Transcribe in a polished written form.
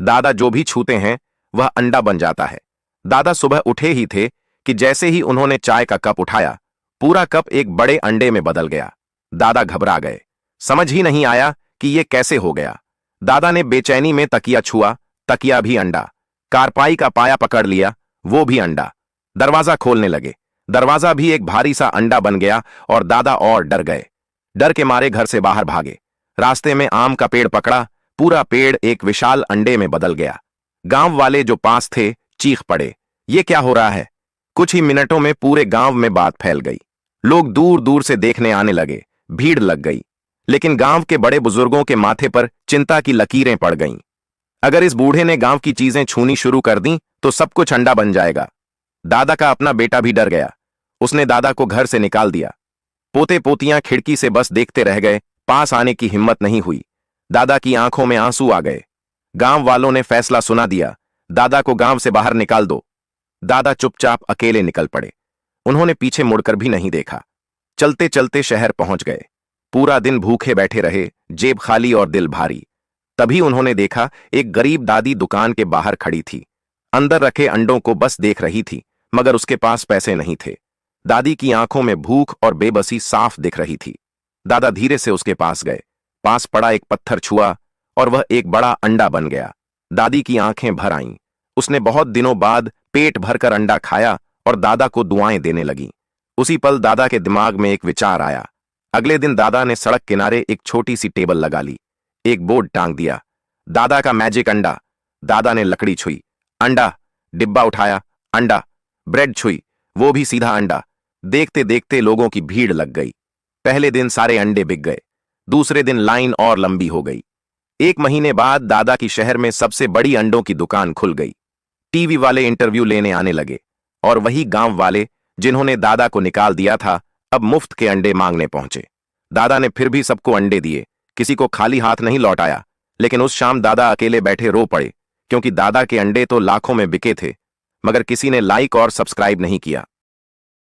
दादा जो भी छूते हैं वह अंडा बन जाता है। दादा सुबह उठे ही थे कि जैसे ही उन्होंने चाय का कप उठाया, पूरा कप एक बड़े अंडे में बदल गया। दादा घबरा गए, समझ ही नहीं आया कि ये कैसे हो गया। दादा ने बेचैनी में तकिया छुआ, तकिया भी अंडा। कारपाई का पाया पकड़ लिया, वो भी अंडा। दरवाजा खोलने लगे, दरवाजा भी एक भारी सा अंडा बन गया और दादा और डर गए। डर के मारे घर से बाहर भागे। रास्ते में आम का पेड़ पकड़ा, पूरा पेड़ एक विशाल अंडे में बदल गया। गांव वाले जो पास थे चीख पड़े, ये क्या हो रहा है? कुछ ही मिनटों में पूरे गांव में बात फैल गई। लोग दूर दूर से देखने आने लगे, भीड़ लग गई। लेकिन गांव के बड़े बुजुर्गों के माथे पर चिंता की लकीरें पड़ गईं। अगर इस बूढ़े ने गांव की चीजें छूनी शुरू कर दी तो सब कुछ अंडा बन जाएगा। दादा का अपना बेटा भी डर गया, उसने दादा को घर से निकाल दिया। पोते पोतियां खिड़की से बस देखते रह गए, पास आने की हिम्मत नहीं हुई। दादा की आंखों में आंसू आ गए। गांव वालों ने फैसला सुना दिया, दादा को गांव से बाहर निकाल दो। दादा चुपचाप अकेले निकल पड़े, उन्होंने पीछे मुड़कर भी नहीं देखा। चलते चलते शहर पहुंच गए। पूरा दिन भूखे बैठे रहे, जेब खाली और दिल भारी। तभी उन्होंने देखा एक गरीब दादी दुकान के बाहर खड़ी थी। अंदर रखे अंडों को बस देख रही थी, मगर उसके पास पैसे नहीं थे। दादी की आंखों में भूख और बेबसी साफ दिख रही थी। दादा धीरे से उसके पास गए, पास पड़ा एक पत्थर छुआ और वह एक बड़ा अंडा बन गया। दादी की आंखें भर आईं। उसने बहुत दिनों बाद पेट भरकर अंडा खाया और दादा को दुआएं देने लगी। उसी पल दादा के दिमाग में एक विचार आया। अगले दिन दादा ने सड़क किनारे एक छोटी सी टेबल लगा ली, एक बोर्ड टांग दिया, दादा का मैजिक अंडा। दादा ने लकड़ी छुई, अंडा। डिब्बा उठाया, अंडा। ब्रेड छुई, वो भी सीधा अंडा। देखते देखते लोगों की भीड़ लग गई। पहले दिन सारे अंडे बिक गए, दूसरे दिन लाइन और लंबी हो गई। एक महीने बाद दादा की शहर में सबसे बड़ी अंडों की दुकान खुल गई। टीवी वाले इंटरव्यू लेने आने लगे और वही गांव वाले जिन्होंने दादा को निकाल दिया था अब मुफ्त के अंडे मांगने पहुंचे। दादा ने फिर भी सबको अंडे दिए, किसी को खाली हाथ नहीं लौटाया। लेकिन उस शाम दादा अकेले बैठे रो पड़े, क्योंकि दादा के अंडे तो लाखों में बिके थे, मगर किसी ने लाइक और सब्सक्राइब नहीं किया।